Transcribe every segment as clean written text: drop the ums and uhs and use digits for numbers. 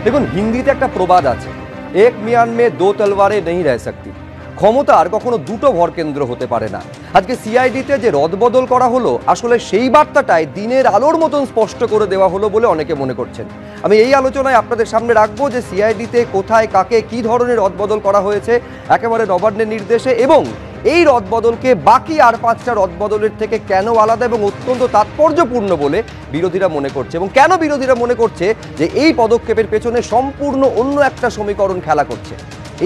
দেখুন, হিন্দিতে একটা প্রবাদ আছে, এক মিয়ান মে দো তলওয়ারে নেই রহ সকতি। ক্ষমতার কখনো দুটো ভরকেন্দ্র হতে পারে না। আজকে সিআইডিতে যে রদবদল করা হলো, আসলে সেই বার্তাটাই দিনের আলোর মতন স্পষ্ট করে দেওয়া হলো বলে অনেকে মনে করছেন। আমি এই আলোচনায় আপনাদের সামনে রাখবো যে সিআইডিতে কোথায় কাকে কি ধরনের রদবদল করা হয়েছে একেবারে নবান্নের নির্দেশে, এবং এই রদবদলকে বাকি আর 5টা রদবদলের থেকে কেন আলাদা এবং অত্যন্ত তাৎপর্যপূর্ণ বলে বিরোধীরা মনে করছে, এবং কেন বিরোধীরা মনে করছে যে এই পদক্ষেপের পেছনে সম্পূর্ণ অন্য একটা সমীকরণ খেলা করছে।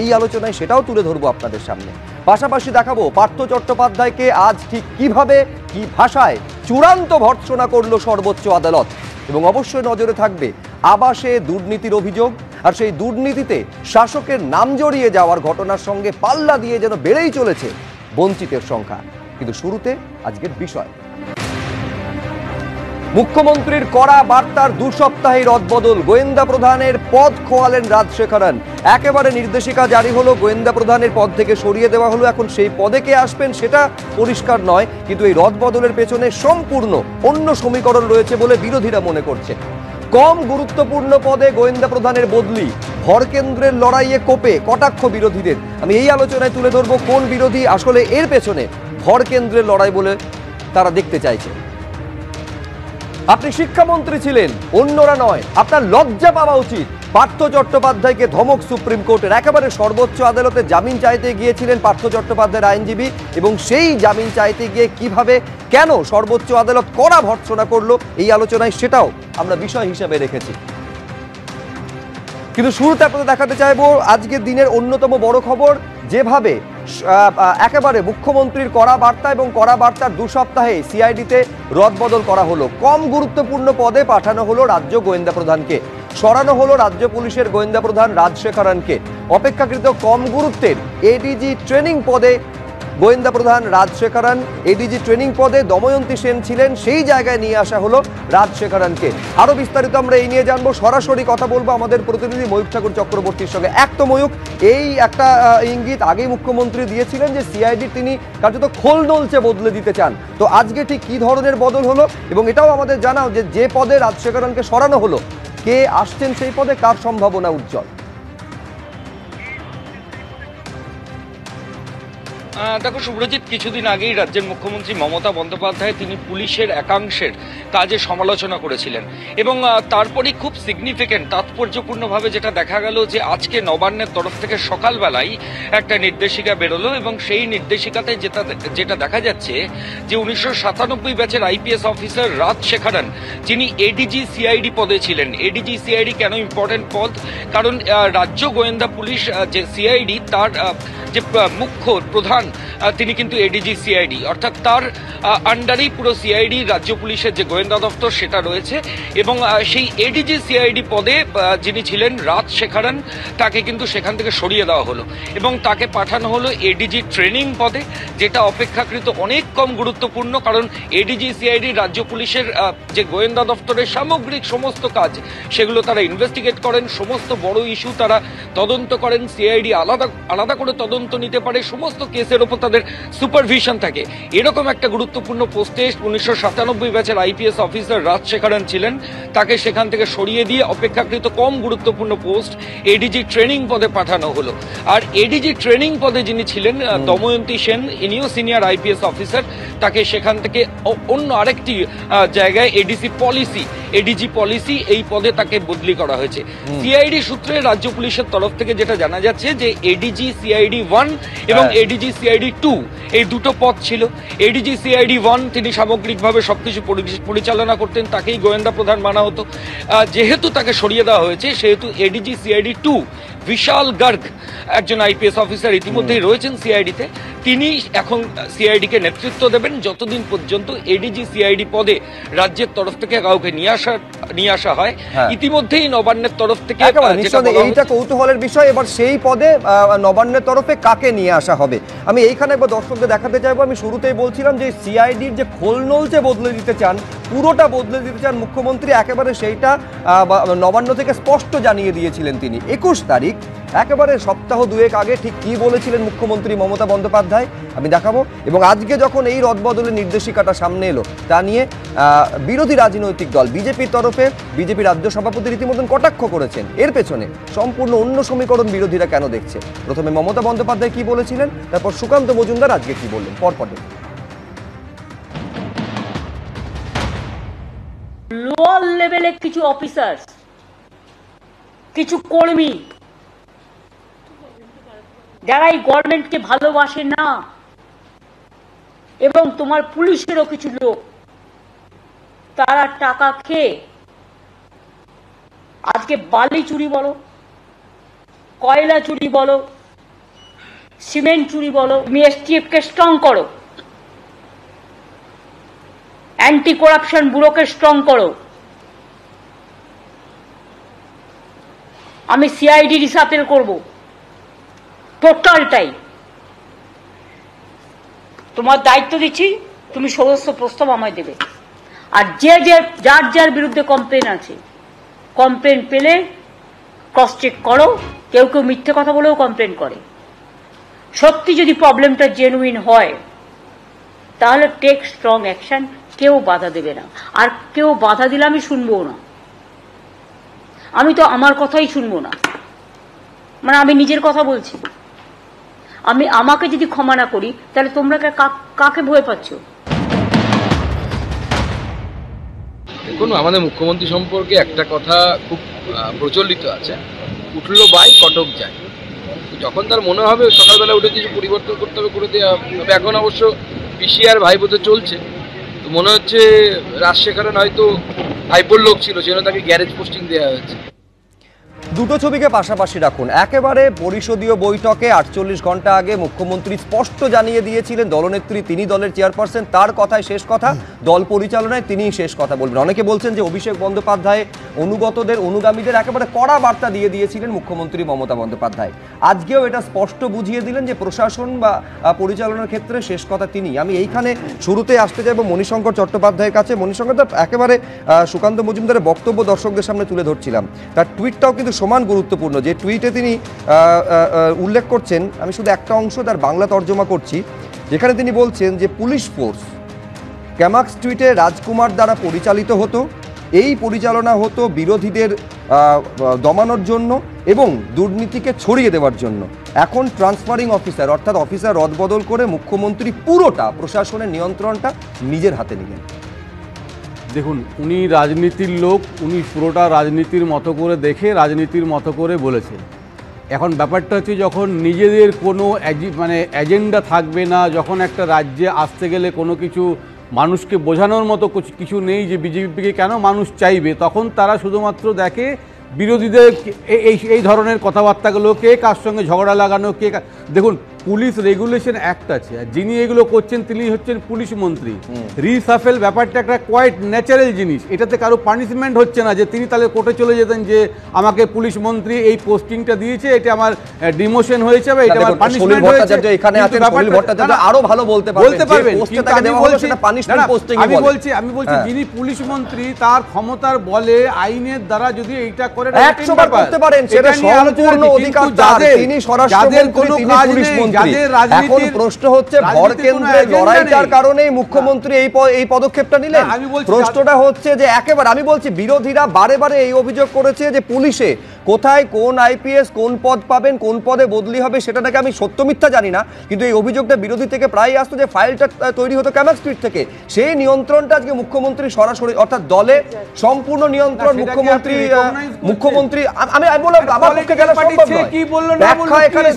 এই আলোচনায় সেটাও তুলে ধরবো আপনাদের সামনে। পাশাপাশি দেখাবো পার্থ চট্টোপাধ্যায়কে আজ ঠিক কিভাবে কি ভাষায় চূড়ান্ত ভর্ৎসনা করলো সর্বোচ্চ আদালত, এবং অবশ্যই নজরে থাকবে আবাসে দুর্নীতির অভিযোগ, আর সেই দুর্নীতিতে শাসকের নাম জড়িয়ে যাওয়ার ঘটনার সঙ্গে পাল্লা দিয়ে যেন বেড়েই চলেছে বঞ্চিতের সংখ্যা। কিন্তু শুরুতে আজকের বিষয়, মুখ্যমন্ত্রীর কড়া বার্তার 2 সপ্তাহে রদবদল, গোয়েন্দা প্রধানের পদ খোয়ালেন রাজশেখরন। একেবারে নির্দেশিকা জারি হলো, গোয়েন্দা প্রধানের পদ থেকে সরিয়ে দেওয়া হলো। এখন সেই পদে কে আসবেন সেটা পরিষ্কার নয়, কিন্তু এই রদবদলের পেছনে সম্পূর্ণ অন্য সমীকরণ রয়েছে বলে বিরোধীরা মনে করছে। কম গুরুত্বপূর্ণ পদে গোয়েন্দা প্রধানের বদলি, ভরকেন্দ্রের লড়াইয়ে কোপে কটাক্ষ বিরোধীদের। আমি এই আলোচনায় তুলে ধরবো কোন বিরোধী আসলে এর পেছনে ভরকেন্দ্রের লড়াই বলে তারা দেখতে চাইছে। আপনি শিক্ষামন্ত্রী ছিলেন, অন্যরা নয়, আপনার লজ্জা পাওয়া উচিত। পার্থ চট্টোপাধ্যায়কে ধমক সুপ্রিম কোর্টের। একেবারে সর্বোচ্চ আদালতে জামিন চাইতে গিয়েছিলেন পার্থ চট্টোপাধ্যায়ের আইনজীবী, এবং সেই জামিন চাইতে গিয়ে কিভাবে কেন সর্বোচ্চ আদালত কড়া ভর্ৎসনা করলো এই আলোচনায় সেটাও আমরা বিষয় হিসেবে রেখেছি। কিন্তু শুরুতে আপনাদের দেখাতে চাইবো আজকের দিনের অন্যতম বড় খবর, যেভাবে একেবারে মুখ্যমন্ত্রীর কড়া বার্তা এবং কড়া বার্তার 2 সপ্তাহে সিআইডিতে রদবদল করা হলো। কম গুরুত্বপূর্ণ পদে পাঠানো হলো রাজ্য গোয়েন্দা প্রধানকে, সরানো হলো রাজ্য পুলিশের গোয়েন্দা প্রধান রাজশেখরনকে। অপেক্ষাকৃত কম গুরুত্বের এডিজি ট্রেনিং পদে গোয়েন্দা প্রধান রাজশেখরন, এডিজি ট্রেনিং পদে দময়ন্তী সেন ছিলেন, সেই জায়গায় নিয়ে আসা হলো রাজশেখরনকে। আরো বিস্তারিত আমরা এই নিয়ে জানবো, সরাসরি কথা বলবো আমাদের প্রতিনিধি ময়ূখ ঠাকুর চক্রবর্তীর সঙ্গে। এক তো ময়ূখ, এই একটা ইঙ্গিত আগেই মুখ্যমন্ত্রী দিয়েছিলেন যে সিআইডি তিনি কার্যত খোল নলচে বদলে দিতে চান। তো আজকে ঠিক কি ধরনের বদল হলো, এবং এটাও আমাদের জানাও যে পদে রাজশেখরনকে সরানো হলো, কে আসছেন সেই পদে, কার সম্ভাবনা উজ্জ্বল? দেখো শুভ্রজিৎ, কিছুদিন আগেই রাজ্যের মুখ্যমন্ত্রী মমতা বন্দ্যোপাধ্যায় তিনি পুলিশের একাংশের কাজে সমালোচনা করেছিলেন, এবং তারপরেই খুব সিগনিফিক্যান্ট তাৎপর্যপূর্ণভাবে যেটা দেখা গেল যে আজকে নবান্নের তরফ থেকে সকালবেলায় একটা নির্দেশিকা বেরোলো, এবং সেই নির্দেশিকাতে যেটা দেখা যাচ্ছে যে 1997 ব্যাচের আইপিএস অফিসার রাজশেখরন, যিনি এডিজি সিআইডি পদে ছিলেন। এডিজি সিআইডি কেন ইম্পর্টেন্ট পদ, কারণ রাজ্য গোয়েন্দা পুলিশ যে সিআইডি তার যে মুখ্য প্রধান তিনি কিন্তু এডিজি সিআইডি, অর্থাৎ তার আন্ডারেই পুরো সিআইডি রাজ্য পুলিশের যে গোয়েন্দা দপ্তর সেটা রয়েছে। এবং সেই এডিজি সিআইডি পদে যিনি ছিলেন রাজশেখরন, তাকে কিন্তু সেখান থেকে সরিয়ে দেওয়া হলো এবং তাকে পাঠানো হলো এডিজি ট্রেনিং পদে, যেটা অপেক্ষাকৃত অনেক কম গুরুত্বপূর্ণ। কারণ এডিজি সিআইডি রাজ্য পুলিশের যে গোয়েন্দা দপ্তরের সামগ্রিক সমস্ত কাজ সেগুলো তারা ইনভেস্টিগেট করেন, সমস্ত বড় ইস্যু তারা তদন্ত করেন। সিআইডি আলাদা করে তদন্ত নিতে পারে, সমস্ত কেসের ওপর তাদের সুপারভিশন থাকে। এরকম একটা গুরুত্বপূর্ণ পোস্টে 1997 ব্যাচের আইপিএস অফিসার রাজশেখরন ছিলেন, তাকে সেখান থেকে সরিয়ে দিয়ে অপেক্ষাকৃত কম গুরুত্বপূর্ণ পোস্ট এডিজি ট্রেনিং পদে পাঠানো হলো। আর এডিজি ট্রেনিং পদে যিনি ছিলেন দময়ন্তী সেন, ইনিও সিনিয়র আইপিএস অফিসার, তাকে সেখান থেকে অন্য আরেকটি জায়গায় এডিজি পলিসি এই পদে তাকে বদলি করা হয়েছে। সিআইডি সূত্রে রাজ্য পুলিশের তরফ থেকে যেটা জানা যাচ্ছে যে এডিজি সিআইডি 1 এবং এডিজি সিআইডি 2 এই দুটো পদ ছিল। এডিজি সিআইডি 1 তিনি সামগ্রিকভাবে সবকিছু পরিচালনা করতেন, তাকেই গোয়েন্দা প্রধান মানা হতো। যেহেতু তাকে সরিয়ে দেওয়া হয়েছে সেহেতু এডিজি সিআইডি 2 বিশাল গার্গ, একজন আইপিএস অফিসার ইতিমধ্যেই রয়েছেন সিআইডিতে, তিনি এখন সিআইডি কে নেতৃত্ব দেবেন যতদিন পর্যন্ত এডিজি সিআইডি পদে রাজ্যের তরফ থেকে কাউকে নিয়ে আসা হয়। ইতিমধ্যেই নবান্নের তরফ থেকে এইটা কৌতূহলের বিষয়, এবার সেই পদে নবান্নের তরফে কাকে নিয়ে আসা হবে আমি এইখানে দর্শকদের দেখাতে চাইবো। আমি শুরুতেই বলছিলাম যে সিআইডির যে খোলনলচে বদলে দিতে চান, পুরোটা বদলে দিতে চান মুখ্যমন্ত্রী, একেবারে সেইটা নবান্ন থেকে স্পষ্ট জানিয়ে দিয়েছিলেন তিনি। 21 তারিখ একেবারে সপ্তাহ 2 আগে ঠিক কি বলেছিলেন মুখ্যমন্ত্রী মমতা বন্দ্যোপাধ্যায় আমি দেখাবো। এবং আজকে যখন এই রদবদলের নির্দেশিকাটা সামনে এলো তা নিয়ে বিরোধী রাজনৈতিক দল বিজেপির তরফে বিজেপি রাজ্য সভাপতি রীতিমতন কটাক্ষ করেছেন। এর পেছনে সম্পূর্ণ অন্য সমীকরণ বিরোধীরা কেন দেখছে? প্রথমে মমতা বন্দ্যোপাধ্যায় কি বলেছিলেন, তারপর সুকান্ত মজুমদার আজকে কি বললেন, পরপর লোয়ার লেভেলে কিছু অফিসার, কিছু কর্মী যারা এই গভর্নমেন্টকে ভালোবাসে না, এবং তোমার পুলিশেরও কিছু লোক, তারা টাকা খেয়ে আজকে বালি চুরি বলো, কয়লা চুরি বলো, সিমেন্ট চুরি বলো, তুমি এসটিএফকে স্ট্রং করো, অ্যান্টি করাপশন ব্যুরোকে স্ট্রং করো। আমি সিআইডি রিসার্চের করব, টোটালটাই তোমার দায়িত্ব দিচ্ছি, তুমি সমস্ত প্রস্তাব আমায় দেবে। আর যার যার বিরুদ্ধে কমপ্লেন আছে, কমপ্লেন পেলে ক্রস চেক করো। কেউ কেউ মিথ্যে কথা বলেও কমপ্লেন করে। সত্যি যদি প্রবলেমটা জেনুইন হয় তাহলে টেক স্ট্রং অ্যাকশন, কেউ বাধা দেবে না। আর কেউ বাধা দিলে আমি শুনবো না, আমি তো আমার কথাই শুনবো না, মানে আমি নিজের কথা বলছি। আমাকে যদি ক্ষমা না করি তাহলে তোমরা কাকে ভয় পাচ্ছ? দেখুন, আমাদের মুখ্যমন্ত্রী সম্পর্কে একটা কথা খুব প্রচলিত আছে, উঠলো বাই কটক যায়। যখন তার মনে হবে সকালবেলা উঠে কিছু পরিবর্তন করতে হবে করে দেওয়া হবে। এখন অবশ্য পিসিআর ভাইপোতে চলছে, তো মনে হচ্ছে রাজশেখরন হয়তো ভাইপোর লোক ছিল, সেজন্য তাকে গ্যারেজ পোস্টিং দেওয়া হয়েছে। দুটো ছবিকে পাশাপাশি রাখুন। একেবারে পরিষদীয় বৈঠকে 48 ঘন্টা আগে মুখ্যমন্ত্রী স্পষ্ট জানিয়ে দিয়েছিলেন দলনেত্রী তিনি দলের চেয়ারপারসন, তার কথায় শেষ কথা, দল পরিচালনায় তিনিই শেষ কথা বলবেন। অনেকে বলছেন যে অভিষেক বন্দ্যোপাধ্যায় অনুগতদের অনুগামীদের একেবারে কড়া বার্তা দিয়ে দিয়েছিলেন মুখ্যমন্ত্রী মমতা বন্দ্যোপাধ্যায়। আজকেও এটা স্পষ্ট বুঝিয়ে দিলেন যে প্রশাসন বা পরিচালনার ক্ষেত্রে শেষ কথা তিনি। আমি এইখানে শুরুতে আসতে চাইব মণিশঙ্কর চট্টোপাধ্যায়ের কাছে। মণিশঙ্কর দা, একেবারে সুকান্ত মজুমদারের বক্তব্য দর্শকদের সামনে তুলে ধরছিলাম, তার টুইটটাও কিন্তু সমান গুরুত্বপূর্ণ। যে টুইটে তিনি উল্লেখ করছেন, আমি শুধু একটা অংশ তার বাংলা তর্জমা করছি, যেখানে তিনি বলছেন যে পুলিশ ফোর্স ক্যামাক্স টুইটে রাজকুমার দ্বারা পরিচালিত হতো, এই পরিচালনা হতো বিরোধীদের দমানোর জন্য এবং দুর্নীতিকে ছড়িয়ে দেওয়ার জন্য। এখন ট্রান্সফারিং অফিসার অর্থাৎ অফিসার রদবদল করে মুখ্যমন্ত্রী পুরোটা প্রশাসনের নিয়ন্ত্রণটা নিজের হাতে নিলেন। দেখুন, উনি রাজনীতির লোক, উনি পুরোটা রাজনীতির মতো করে দেখে রাজনীতির মতো করে বলেছেন। এখন ব্যাপারটা হচ্ছে যখন নিজেদের কোনো এজেন্ডা থাকবে না, যখন একটা রাজ্যে আসতে গেলে কোনো কিছু মানুষকে বোঝানোর মতো কিছু নেই যে বিজেপিকে কেন মানুষ চাইবে, তখন তারা শুধুমাত্র দেখে বিরোধীদের এই ধরনের কথাবার্তাগুলো, কে কার সঙ্গে ঝগড়া লাগানো, দেখুন পুলিশ রেগুলেশন অ্যাক্ট আছে, আর যিনি এগুলো করছেন তিনি হচ্ছেন পুলিশ মন্ত্রী। রিসাফেল ব্যাপারটা একটা কোয়াইট ন্যাচারাল জিনিস, এটাতে কারো পানিশমেন্ট হচ্ছে না যে তিনি তাহলে কোর্টে চলে যেতেন যে আমাকে পুলিশ মন্ত্রী এই পোস্টিংটা দিয়েছে, এটা আমার ডিমোশন হয়েছে বা এটা আমার পানিশমেন্ট হয়েছে। এখানে আছেন সলিল ভট্টাচার্য, আরো ভালো বলতে পারবেন। আমি বলছি যিনি পুলিশ মন্ত্রী তার ক্ষমতার বলে আইনের দ্বারা যদি এইটা করে 100 বার করতে পারেন, সেটা সম্পূর্ণ অধিকার তার, তিনি স্বরাষ্ট্রমন্ত্রী, তিনি পুলিশ মন্ত্রী। এখন প্রশ্ন হচ্ছে ভর কেন্দ্রে লড়াইটার কারণেই মুখ্যমন্ত্রী এই পদক্ষেপটা নিলেন। প্রশ্নটা হচ্ছে যে একেবারে আমি বলছি বিরোধীরা বারে বারে এই অভিযোগ করেছে যে পুলিশে কোথায় কোন আইপিএস কোন পদ পাবেন, কোন পদে বদলি হবে, সেটা নাকি আমি সত্য মিথ্যা জানি না, কিন্তু এই অভিযোগটা বিরোধী থেকে প্রায় আসতো যে ফাইলটা তৈরি হতো ক্যামাক্স টুইট থেকে। সেই নিয়ন্ত্রণটা আজকে মুখ্যমন্ত্রী সরাসরি, অর্থাৎ দলে সম্পূর্ণ নিয়ন্ত্রণ মুখ্যমন্ত্রী আমি বললাম আমার পক্ষে গেলে সম্ভব নয়, ব্যাখ্যা এখানে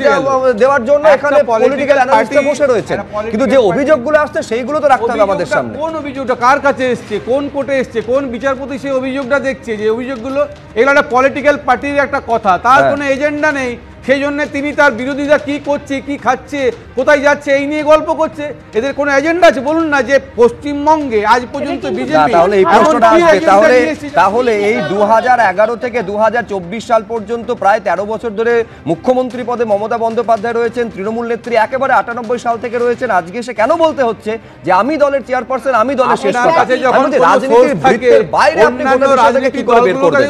দেওয়ার জন্য এখানে পলিটিক্যাল অ্যানালিস্টরা বসে রয়েছেন, কিন্তু যে অভিযোগগুলো আসছে সেইগুলো তো রাখতে হবে আমাদের সামনে। কোন অভিযোগটা কার কাছে এসছে, কোন কোর্টে এসছে, কোন বিচারপতি সেই অভিযোগটা দেখছে, যে অভিযোগগুলো এগুলো একটা পলিটিক্যাল পার্টির একটা কথা, তার কোনো এজেন্ডা নেই, সেই জন্য তিনি তার বিরোধীরা কি করছে, কি খাচ্ছে, কোথায় যাচ্ছে এই নিয়ে গল্প করছে। এদের কোনো এজেন্ডা আছে বলুন না, যে পশ্চিমবঙ্গে আজ পর্যন্ত বিজেপি তাহলে এই প্রশ্নটা আসবে, তাহলে এই 2011 থেকে 2024 সাল পর্যন্ত প্রায় 13 বছর ধরে মুখ্যমন্ত্রী পদে মমতা বন্দ্যোপাধ্যায় রয়েছেন, তৃণমূল নেত্রী একেবারে 98 সাল থেকে রয়েছেন। আজকে সে কেন বলতে হচ্ছে যে আমি দলের চেয়ারপারসন, আমি দলের শেষ কথা? রাজনীতির বৃত্তের বাইরে আপনি কোন রাজনীতি কি করে বের করবেন?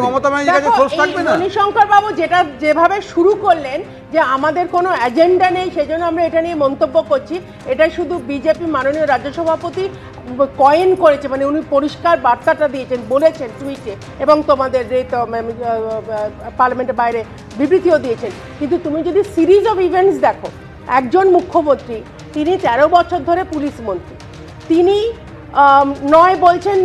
মমতা ব্যানার্জির কাছে সোর্স থাকবে না। মণিশঙ্কর বাবু যেভাবে শুরু করলেন যে আমাদের কোনো এজেন্ডা নেই, সেজন্য আমরা এটা নিয়ে মন্তব্য করছি। এটা শুধু বিজেপি মাননীয় রাজ্য সভাপতি কয়েন করেছে, মানে উনি পরিষ্কার বার্তাটা দিয়েছেন, বলেছেন টুইটে, এবং তোমাদের পার্লামেন্টের বাইরে বিবৃতিও দিয়েছেন। কিন্তু তুমি যদি সিরিজ অফ ইভেন্টস দেখো, একজন মুখ্যমন্ত্রী, তিনি 13 বছর ধরে পুলিশ মন্ত্রী, তিনি নয় বলছেন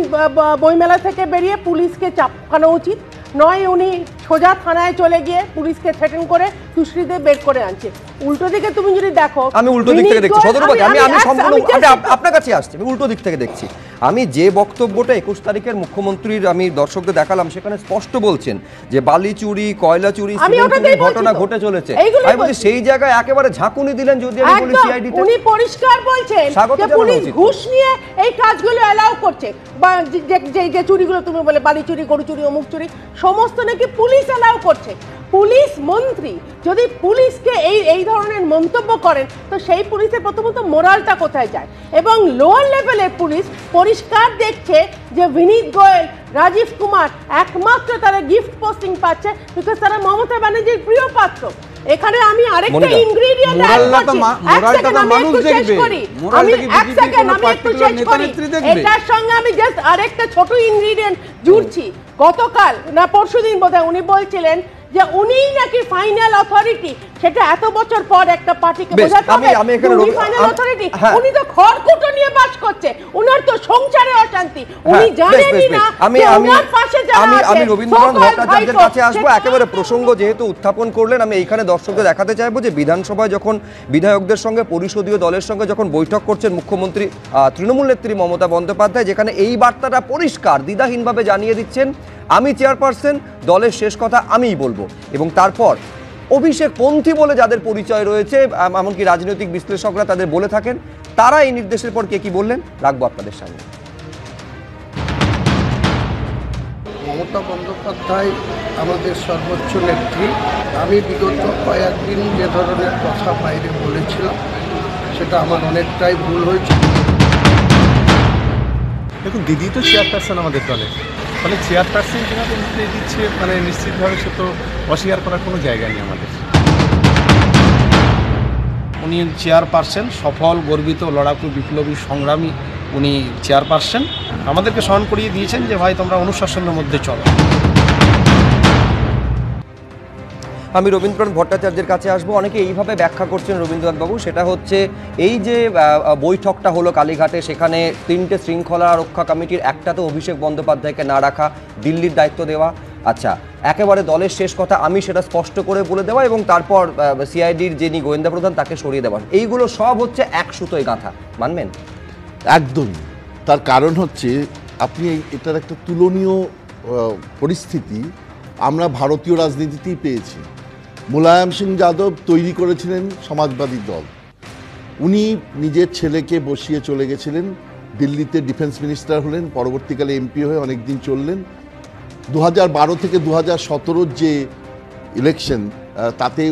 বইমেলা থেকে বেরিয়ে পুলিশকে চাপানো উচিত, নয় উনি সোজা থানায় চলে গিয়ে পুলিশকে থ্রেটেন করে সুশ্রীদের বের করে আনছে। উল্টো দিকে তুমি যদি দেখো, আমি উল্টো দিক থেকে দেখছি সদরবাবু, আমি সম্পূর্ণ আপনার কাছে আসছি, আমি উল্টো দিক থেকে দেখছি। আমি যে বক্তব্যটা 21 তারিখের মুখ্যমন্ত্রীর আমি দর্শকদের দেখালাম, সেখানে স্পষ্ট বলছেন যে বালি চুরি, কয়লা চুরি, ঘটনা ঘটে চলেছে। আমি বলছি সেই জায়গায় একেবারে ঝাঁকুনি দিলেন, যদি আমি বলি সিআইডি তে উনি পরিষ্কার বলছেন যে পুলিশ ঘুষ নিয়ে এই কাজগুলো এলাও করছে, বা যে চুরিগুলো তুমি বলে বালি চুরি, গরু চুরি, অমুক চুরি, সমস্ত নাকি পুলিশ এলাও করছে। পুলিশ মন্ত্রী যদি পুলিশকে এই ধরনের মন্তব্য করেন, তো সেই পুলিশের প্রথমত মোরালটা কোথায় যায়? এবং লোয়ার লেভেলের পুলিশ পরিষ্কার দেখছে যে বিনীত গোয়েল, রাজীব কুমার একমাত্র তারা গিফট পোস্টিং পাচ্ছে, বিকজ তারা মমতা ব্যানার্জির প্রিয় পাত্র। এখানে আমি আরেকটা ইনগ্রেডিয়েন্ট অ্যাড করছি, এটার সঙ্গে আমি জাস্ট আরেকটা ছোট ইনগ্রেডিয়েন্ট জুড়ছি। গতকাল না পরশুদিন বোধহয় উনি বলছিলেন যে উনিই নাকি ফাইনাল অথরিটি, সেটা এত বছর পর একটা পার্টিকে বোঝাতে হবে উনি ফাইনাল অথরিটি। উনি তো খড়কুটো নিয়ে বাস করছে, উনার তো সংসারে অশান্তি, উনি জানেনই না যে ওনার পাশে যারা আছে। আমি রবীন্দ্রনাথ ভট্টাচার্যের কাছে আসবো, একেবারে প্রসঙ্গ যেহেতু উত্থাপন করলেন, আমি এইখানে দর্শকদের দেখাতে চাইবো যে বিধানসভায় যখন বিধায়কদের সঙ্গে পরিষদীয় দলের সঙ্গে যখন বৈঠক করছেন মুখ্যমন্ত্রী তৃণমূল নেত্রী মমতা বন্দ্যোপাধ্যায়, যেখানে এই বার্তাটা পরিষ্কার দ্বিধাহীনভাবে জানিয়ে দিচ্ছেন, আমি চেয়ারপারসন, দলের শেষ কথা আমিই বলবো। এবং তারপর অভিষেক পন্থী বলে যাদের পরিচয় রয়েছে, এমনকি রাজনৈতিক বিশ্লেষকরা তাদের বলে থাকেন, তারা এই নির্দেশের পর কে কি বললেন রাখবো আপনাদের সামনে। মমতা বন্দ্যোপাধ্যায় আমাদের সর্বোচ্চ নেত্রী। আমি বিগত কয়েকদিন যে ধরনের কথা বাইরে বলেছিলাম, সেটা আমার অনেকটাই ভুল হয়েছে। দেখুন, দিদি তো চেয়ারপারসন আমাদের দলের, ফলে চেয়ারপারসন যেভাবে নির্দেশ দিচ্ছে, মানে নিশ্চিতভাবে সে তো অস্বীকার করার কোনো জায়গা নেই আমাদের। উনি চেয়ারপারসন, সফল, গর্বিত, লড়াকু, বিপ্লবী, সংগ্রামী উনি চেয়ারপারসন। আমাদেরকে স্মরণ করিয়ে দিয়েছেন যে ভাই তোমরা অনুশাসনের মধ্যে চলো। আমি রবীন্দ্রনাথ ভট্টাচার্যের কাছে আসবো। অনেকে এইভাবে ব্যাখ্যা করছেন রবীন্দ্রনাথ বাবু, সেটা হচ্ছে এই যে বৈঠকটা হলো কালীঘাটে, সেখানে 3টে শৃঙ্খলা রক্ষা কমিটির একটাতে অভিষেক বন্দ্যোপাধ্যায়কে না রাখা, দিল্লির দায়িত্ব দেওয়া, আচ্ছা একেবারে দলের শেষ কথা আমি সেটা স্পষ্ট করে বলে দেওয়া, এবং তারপর সিআইডির যিনি গোয়েন্দা প্রধান তাকে সরিয়ে দেওয়া, এইগুলো সব হচ্ছে এক সুতোয় গাঁথা, মানবেন? একদমই। তার কারণ হচ্ছে আপনি এটার একটা তুলনীয় পরিস্থিতি আমরা ভারতীয় রাজনীতিতেই পেয়েছি। মুলায়ম সিং যাদব তৈরি করেছিলেন সমাজবাদী দল, উনি নিজের ছেলেকে বসিয়ে চলে গেছিলেন, দিল্লিতে ডিফেন্স মিনিস্টার হলেন, পরবর্তীকালে এমপি হয়ে অনেক দিন চললেন। 2012 থেকে 2017 যে ইলেকশন, তাতে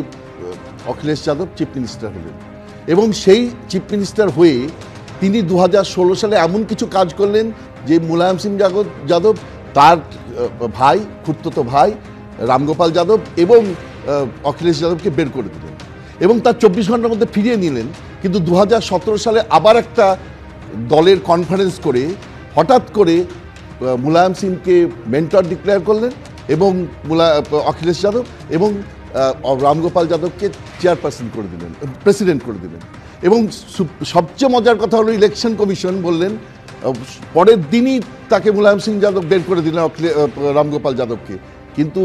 অখিলেশ যাদব চিফ মিনিস্টার হলেন, এবং সেই চিফ মিনিস্টার হয়ে তিনি 2016 সালে এমন কিছু কাজ করলেন যে মুলায়ম সিং যাদব, তার ভাই, খুড়তুতো ভাই রামগোপাল যাদব এবং অখিলেশ যাদবকে বের করে দিলেন, এবং তার 24 ঘন্টার মধ্যে ফিরিয়ে নিলেন। কিন্তু 2017 সালে আবার একটা দলের কনফারেন্স করে হঠাৎ করে মুলায়ম সিংকে মেন্টর ডিক্লেয়ার করলেন, এবং অখিলেশ যাদব এবং রামগোপাল যাদবকে চেয়ারপারসন করে দিলেন, প্রেসিডেন্ট করে দিলেন। এবং সবচেয়ে মজার কথা হলো ইলেকশন কমিশন বললেন, পরের দিনই তাকে মুলায়ম সিং যাদব বের করে দিলেন রামগোপাল যাদবকে, কিন্তু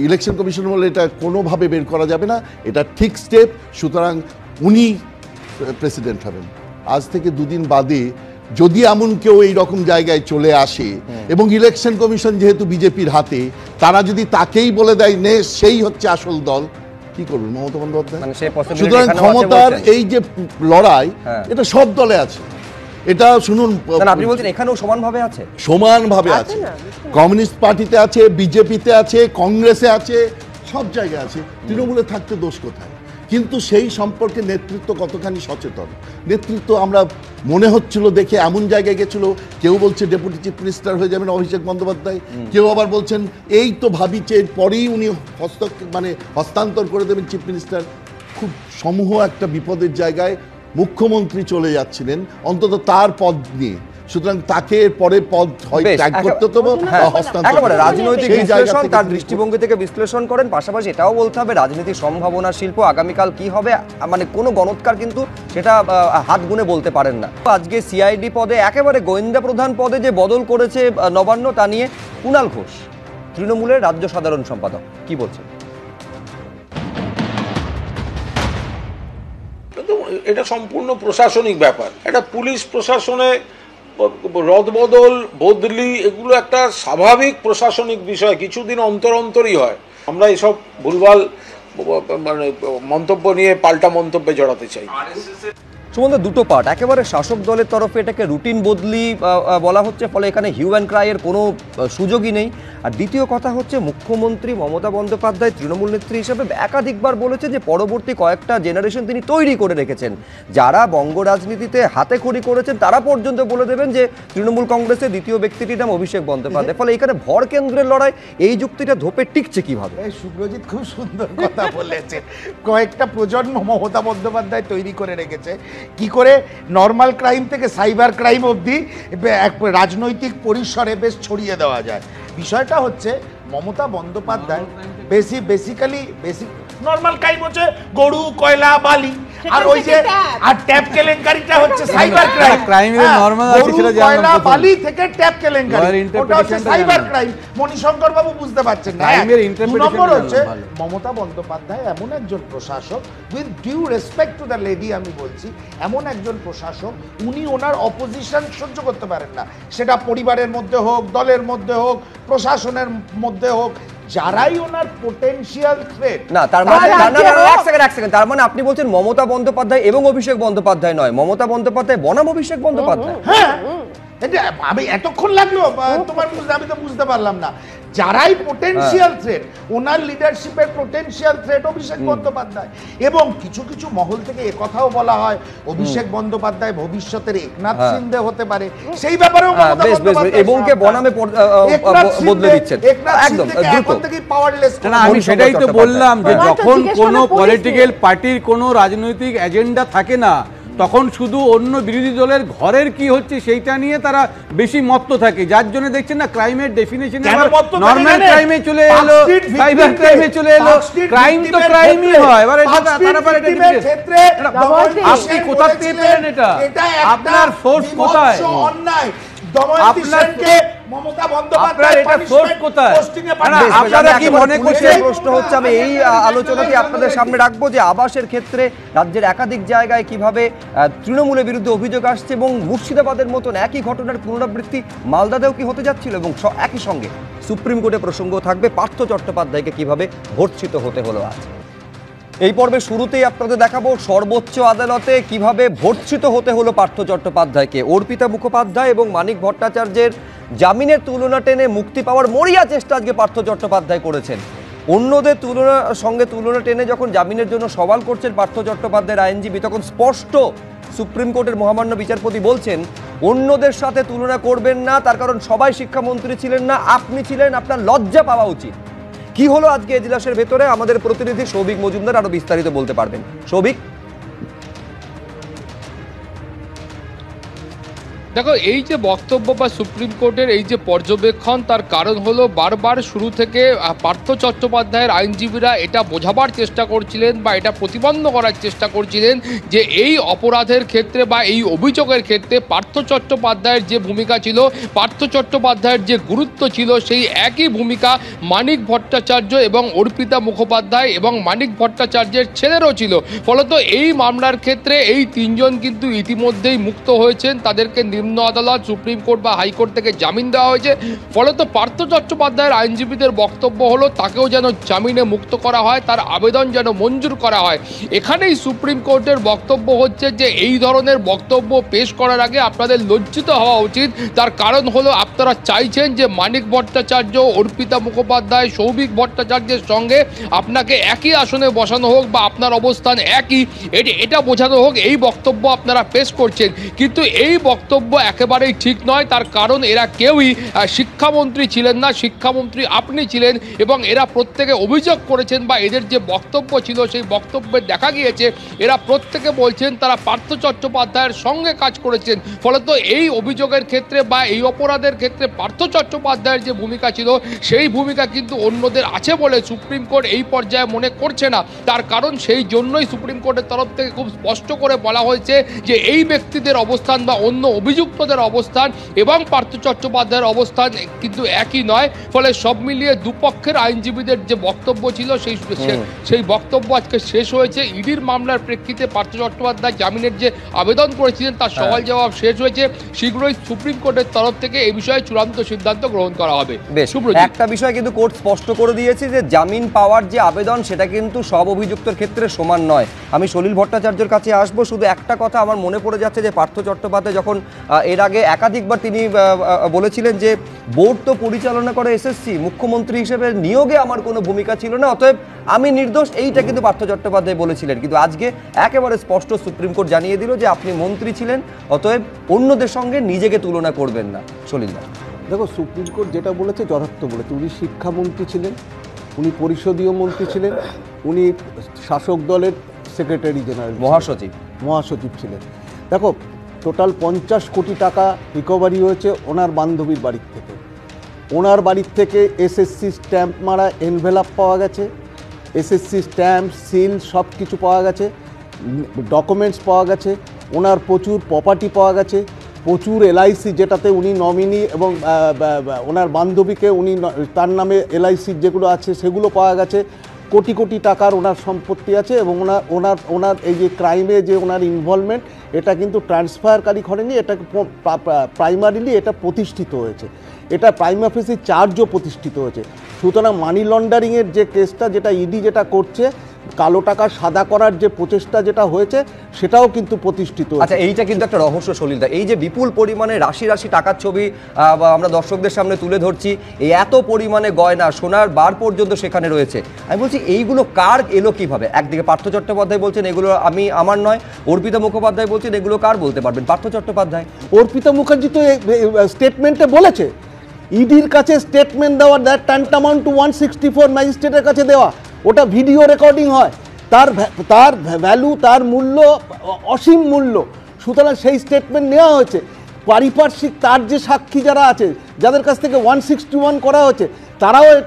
ইলেকশন কমিশন বলে এটা কোনোভাবে বের করা যাবে না, এটা ঠিক স্টেপ, সুতরাং উনি প্রেসিডেন্ট হবেন। আজ থেকে দুদিন বাদে যদি এমন কেউ এই রকম জায়গায় চলে আসে, এবং ইলেকশন কমিশন যেহেতু বিজেপির হাতে, তারা যদি তাকেই বলে দেয় নে সেই হচ্ছে আসল দল, কি করবেন মমতা বন্দ্যোপাধ্যায়? সুতরাং ক্ষমতার এই যে লড়াই, এটা সব দলে আছে। এটা শুনুন, আপনি বলছেন এখানেও সমানভাবে আছে, সমানভাবে আছে, কমিউনিস্ট পার্টিতে আছে, বিজেপিতে আছে, কংগ্রেসে আছে, সব জায়গায় আছে। তৃণমূলে থাকতে দোষ কোথায়? কিন্তু সেই সম্পর্কে নেতৃত্ব কতখানি সচেতন? নেতৃত্ব আমরা মনে হচ্ছিল দেখে এমন জায়গায় গেছিল, কেউ বলছে ডেপুটি চিফ মিনিস্টার হয়ে যাবেন অভিষেক বন্দ্যোপাধ্যায়, কেউ আবার বলছেন এই তো ভাবিছে পরেই উনি হস্তান্তর করে দেবেন চিফ মিনিস্টার। খুব সমূহ একটা বিপদের জায়গায় মুখ্যমন্ত্রী চলে যাচ্ছিলেন, অন্তত তার পদ নিয়ে। সুতরাং তাকে পরে পদ হয় ত্যাগ করতে হবে বা হস্তান্তর। একেবারে রাজনৈতিক বিশ্লেষণ, তার দৃষ্টিভঙ্গি থেকে বিশ্লেষণ করেন। পাশাপাশি এটাও বলতে হবে রাজনীতির সম্ভাবনা শিল্প আগামীকাল কি হবে, মানে কোনো গণৎকার কিন্তু সেটা হাত গুনে বলতে পারেন না। আজকে সিআইডি পদে একেবারে গোয়েন্দা প্রধান পদে যে বদল করেছে নবান্ন, তা নিয়ে কুণাল ঘোষ তৃণমূলের রাজ্য সাধারণ সম্পাদক কি বলছেন? এটা সম্পূর্ণ প্রশাসনিক ব্যাপার। এটা পুলিশ প্রশাসনে রদবদল বদলি এগুলো একটা স্বাভাবিক প্রশাসনিক বিষয়, কিছুদিন অন্তর অন্তরই হয়। আমরা এসব ভুলভাল মানে মন্তব্য নিয়ে পাল্টা মন্তব্যে জড়াতে চাই। সুমন্ত, দুটো পার্ট, একেবারে শাসক দলের তরফে এটাকে রুটিন বদলি বলা হচ্ছে, ফলে এখানে হিউ অ্যান্ড ক্রাইয়ের কোনো সুযোগই নেই। আর দ্বিতীয় কথা হচ্ছে মুখ্যমন্ত্রী মমতা বন্দ্যোপাধ্যায় তৃণমূল নেত্রী হিসেবে একাধিকবার বলেছে যে পরবর্তী কয়েকটা জেনারেশন তিনি তৈরি করে রেখেছেন, যারা বঙ্গ রাজনীতিতে হাতে খড়ি করেছেন তারা পর্যন্ত বলে দেবেন যে তৃণমূল কংগ্রেসের দ্বিতীয় ব্যক্তিটির নাম অভিষেক বন্দ্যোপাধ্যায়। ফলে এখানে ভর কেন্দ্রের লড়াই, এই যুক্তিটা ধোপে টিকছে কিভাবে? সুব্রজিৎ খুব সুন্দর কথা বলেছেন। কয়েকটা প্রজন্ম মমতা বন্দ্যোপাধ্যায় তৈরি করে রেখেছে, কি করে নর্মাল ক্রাইম থেকে সাইবার ক্রাইম অবধি এক রাজনৈতিক পরিসরে বেশ ছড়িয়ে দেওয়া যায়। বিষয়টা হচ্ছে Mamata Bandyopadhyay basically normal crime হচ্ছে গরু, কয়লা, বালি, আর ওই যে আর ট্যাপ কেলেঙ্কারিটা হচ্ছে সাইবার ক্রাইম। গরু, কয়লা, বালি থেকে ট্যাপ কেলেঙ্কারি, ওটা হচ্ছে সাইবার ক্রাইম। মণিশঙ্কর বাবু বুঝতে পারছেন না। দু নম্বর হচ্ছে মমতা বন্দ্যোপাধ্যায় এমন একজন প্রশাসক, with due respect to the lady আমি বলছি, এমন একজন প্রশাসক, উনি ওনার অপোজিশন সহ্য করতে পারেন না। সেটা পরিবারের মধ্যে হোক, দলের মধ্যে হোক, প্রশাসনের মধ্যে হোক, যারাই ওনার পোটেনশিয়াল থ্রেট। না, তার মানে এক সেকেন্ড, তার মানে আপনি বলছেন মমতা বন্দ্যোপাধ্যায় এবং অভিষেক বন্দ্যোপাধ্যায় নয়, মমতা বন্দ্যোপাধ্যায় বনাম অভিষেক বন্দ্যোপাধ্যায়। হ্যাঁ, এটা আমি এতক্ষণ লাগলো তোমার বুঝতে, আমি তো বুঝতে পারলাম না। যারাই পোটেনশিয়াল থ্রেট, ওনার লিডারশিপের পোটেনশিয়াল থ্রেট অভিষেক বন্দ্যোপাধ্যায়। এবং কিছু কিছু মহল থেকে একথাও বলা হয় অভিষেক বন্দ্যোপাধ্যায় ভবিষ্যতের একনাথ শিন্দে হতে পারে, সেই ব্যাপারেও এবং কে বনামে বদলে দিচ্ছেন একদম এখন থেকেই পাওয়ারলেস। আমি সেটাই তো বললাম যে যখন কোনো পলিটিক্যাল পার্টির কোনো রাজনৈতিক এজেন্ডা থাকে না, তখন শুধু অন্য বিরোধী দলের ঘরের কি হচ্ছে সেইটা নিয়ে তারা বেশি মত্ত থাকে, যার জন্য দেখছেন না ক্রাইমের ডেফিনেশন নরমাল ক্রাইমে চলে এলো, সাইবার ক্রাইমে চলে এলো। ক্রাইম তো ক্রাইমই হয়। এবার এটা আপনি কোথা থেকে পেলেন? এটা আপনার সোর্স কোথায়? অন্যায় দমনকে মমতা বন্দ্যোপাধ্যায় আপনারা কি মনে করছেন? প্রশ্ন হচ্ছে, আমি এই আলোচনাটি আপনাদের সামনে রাখবো যে আবাসের ক্ষেত্রে রাজ্যের একাধিক জায়গায় কিভাবে তৃণমূলের বিরুদ্ধে অভিযোগ আসছে এবং মুর্শিদাবাদের মতন একই ঘটনার পুনরাবৃত্তি মালদাতেও কি হতে যাচ্ছিল, এবং একই সঙ্গে সুপ্রিম কোর্টে প্রসঙ্গ থাকবে পার্থ চট্টোপাধ্যায়কে কিভাবে ভর্ৎসিত হতে হলো আজ। এই পর্বে শুরুতেই আপনাদের দেখাবো সর্বোচ্চ আদালতে কিভাবে ভর্ৎসিত হতে হলো পার্থ চট্টোপাধ্যায়কে। অর্পিতা মুখোপাধ্যায় এবং মানিক ভট্টাচার্যের জামিনের তুলনা টেনে মুক্তি পাওয়ার মরিয়া চেষ্টা আজকে পার্থ চট্টোপাধ্যায় করেছেন। অন্যদের সঙ্গে তুলনা টেনে যখন জামিনের জন্য সওয়াল করছেন পার্থ চট্টোপাধ্যায়ের আইনজীবী, তখন স্পষ্ট সুপ্রিম কোর্টের মহামান্য বিচারপতি বলছেন অন্যদের সাথে তুলনা করবেন না, তার কারণ সবাই শিক্ষামন্ত্রী ছিলেন না, আপনি ছিলেন, আপনার লজ্জা পাওয়া উচিত। কি হলো আজকে এজলাসের ভেতরে, আমাদের প্রতিনিধি সৌভিক মজুমদার আরো বিস্তারিত বলতে পারবেন। সৌভিক, দেখো, এই যে বক্তব্য বা সুপ্রিম কোর্টের এই যে পর্যবেক্ষণ, তার কারণ হলো বারবার শুরু থেকে পার্থ চট্টোপাধ্যায়ের আইনজীবীরা এটা বোঝাবার চেষ্টা করছিলেন বা এটা প্রতিবন্ধ করার চেষ্টা করছিলেন যে এই অপরাধের ক্ষেত্রে বা এই অভিযোগের ক্ষেত্রে পার্থ চট্টোপাধ্যায়ের যে ভূমিকা ছিল, পার্থ চট্টোপাধ্যায়ের যে গুরুত্ব ছিল, সেই একই ভূমিকা মানিক ভট্টাচার্য এবং অর্পিতা মুখোপাধ্যায় এবং মানিক ভট্টাচার্যের ছেলেরও ছিল। ফলত এই মামলার ক্ষেত্রে এই তিনজন কিন্তু ইতিমধ্যেই মুক্ত হয়েছেন, তাদেরকে নিম্ন নিম্ন আদালত, সুপ্রিম কোর্ট বা হাইকোর্ট থেকে জামিন দেওয়া হয়েছে। ফলত পার্থ চট্টোপাধ্যায়ের আইনজীবীদের বক্তব্য হলো তাকেও যেন জামিনে মুক্ত করা হয়, তার আবেদন যেন মঞ্জুর করা হয়। এখানেই সুপ্রিম কোর্টের বক্তব্য হচ্ছে যে এই ধরনের বক্তব্য পেশ করার আগে আপনাদের লজ্জিত হওয়া উচিত। তার কারণ হলো আপনারা চাইছেন যে মানিক ভট্টাচার্য, অর্পিতা মুখোপাধ্যায়, সৌভিক ভট্টাচার্যের সঙ্গে আপনাকে একই আসনে বসানো হোক বা আপনার অবস্থান একই, এটা বোঝানো হোক, এই বক্তব্য আপনারা পেশ করছেন। কিন্তু এই বক্তব্য একেবারেই ঠিক নয়। তার কারণ এরা কেউই শিক্ষামন্ত্রী ছিলেন না, শিক্ষামন্ত্রী আপনি ছিলেন, এবং এরা প্রত্যেকে অভিযোগ করেছেন বা এদের যে বক্তব্য ছিল সেই বক্তব্যে দেখা গিয়েছে এরা প্রত্যেকে বলছেন তারা পার্থ চট্টোপাধ্যায়ের সঙ্গে কাজ করেছেন। ফলত এই অভিযোগের ক্ষেত্রে বা এই অপরাধের ক্ষেত্রে পার্থ চট্টোপাধ্যায়ের যে ভূমিকা ছিল সেই ভূমিকা কিন্তু অন্যদের আছে বলে সুপ্রিম কোর্ট এই পর্যায়ে মনে করছে না। তার কারণ সেই জন্যই সুপ্রিম কোর্টের তরফ থেকে খুব স্পষ্ট করে বলা হয়েছে যে এই ব্যক্তিদের অবস্থান বা অন্য অভিযুক্তদের অবস্থান এবং পার্থ চট্টোপাধ্যায়ের অবস্থান কিন্তু একই নয়। ফলে সব মিলিয়ে দুপক্ষের আইনজীবীদের যে বক্তব্য ছিল সেই বক্তব্য আজকে শেষ হয়েছে। ইডির মামলার প্রেক্ষিতে পার্থ চট্টোপাধ্যায় জামিনের যে আবেদন করেছিলেন তার সওয়াল জবাব শেষ হয়েছে। শীঘ্রই সুপ্রিম কোর্টের তরফ থেকে এই বিষয়ে চূড়ান্ত সিদ্ধান্ত গ্রহণ করা হবে। একটা বিষয় কিন্তু কোর্ট স্পষ্ট করে দিয়েছে যে জামিন পাওয়ার যে আবেদন সেটা কিন্তু সব অভিযুক্তের ক্ষেত্রে সমান নয়। আমি সলিল ভট্টাচার্যের কাছে আসবো, শুধু একটা কথা আমার মনে পড়ে যাচ্ছে যে পার্থ চট্টোপাধ্যায় যখন এর আগে একাধিকবার তিনি বলেছিলেন যে বোর্ড তো পরিচালনা করে এসএসসি, মুখ্যমন্ত্রী হিসেবে নিয়োগে আমার কোনো ভূমিকা ছিল না, অতএব আমি নির্দোষ, এইটা কিন্তু পার্থ চট্টোপাধ্যায় বলেছিলেন। কিন্তু আজকে একেবারে স্পষ্ট সুপ্রিম কোর্ট জানিয়ে দিল যে আপনি মন্ত্রী ছিলেন, অতএব অন্যদের সঙ্গে নিজেকে তুলনা করবেন না। সলিল দা, দেখো সুপ্রিম কোর্ট যেটা বলেছে যথার্থ বলেছে। উনি শিক্ষামন্ত্রী ছিলেন, উনি পরিষদীয় মন্ত্রী ছিলেন, উনি শাসক দলের সেক্রেটারি জেনারেল মহাসচিব ছিলেন। দেখো টোটাল 50 কোটি টাকা রিকভারি হয়েছে ওনার বান্ধবীর বাড়ির থেকে। ওনার বাড়ির থেকে এসএসসি স্ট্যাম্প মারা এনভেলাপ পাওয়া গেছে, এসএসসি স্ট্যাম্প সিল সব কিছু পাওয়া গেছে, ডকুমেন্টস পাওয়া গেছে, ওনার প্রচুর প্রপার্টি পাওয়া গেছে, প্রচুর এলআইসি যেটাতে উনি নমিনি এবং ওনার বান্ধবীকে উনি তার নামে এলআইসি যেগুলো আছে সেগুলো পাওয়া গেছে। কোটি কোটি টাকার ওনার সম্পত্তি আছে এবং ওনার এই যে ক্রাইমে যে ওনার ইনভলভমেন্ট এটা কিন্তু ট্রান্সফারকারী করেনি, এটা প্রাইমারিলি এটা প্রতিষ্ঠিত হয়েছে, এটা প্রাইম অফিসি চার্জও প্রতিষ্ঠিত হয়েছে। সুতরাং মানি লন্ডারিংয়ের যে কেসটা যেটা ইডি যেটা করছে, কালো টাকা সাদা করার যে প্রচেষ্টা যেটা হয়েছে সেটাও কিন্তু প্রতিষ্ঠিত। আচ্ছা, এইটা কিন্তু একটা রহস্য সলিলদা, এই যে বিপুল পরিমাণে রাশি রাশি টাকার ছবি আমরা দর্শকদের সামনে তুলে ধরছি, এই এত পরিমাণে গয়না সোনার বার পর্যন্ত সেখানে রয়েছে, আমি বলছি এইগুলো কার এলো কিভাবে? একদিকে পার্থ চট্টোপাধ্যায় বলছেন এগুলো আমার নয়, অর্পিতা মুখোপাধ্যায় বলছেন এগুলো কার, বলতে পারবেন পার্থ চট্টোপাধ্যায়? অর্পিতা মুখার্জি তো স্টেটমেন্টে বলেছে, ইডির কাছে স্টেটমেন্ট দেওয়া দ্যাট ট্যান্টামাউন্ট টু 164 ম্যাজিস্ট্রেটের কাছে দেওয়া, ওটা ভিডিও রেকর্ডিং হয়, তার ভ্যালু, তার মূল্য অসীম মূল্য। সুতরাং সেই স্টেটমেন্ট নেওয়া হয়েছে। পারিপার্শ্বিক তার যে সাক্ষী যারা আছে, যাদের কাছ থেকে 161 করা হয়েছে,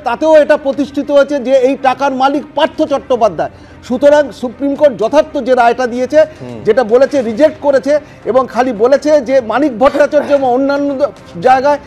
তাতেও এটা প্রতিষ্ঠিত হয়েছে যে এই টাকার মালিক পার্থ চট্টোপাধ্যায়। সুতরাং সুপ্রিম কোর্ট যথার্থ যে রায়টা দিয়েছে, যেটা বলেছে রিজেক্ট করেছে এবং খালি বলেছে যে মানিক ভট্টাচার্য এবং অন্যান্য জায়গায়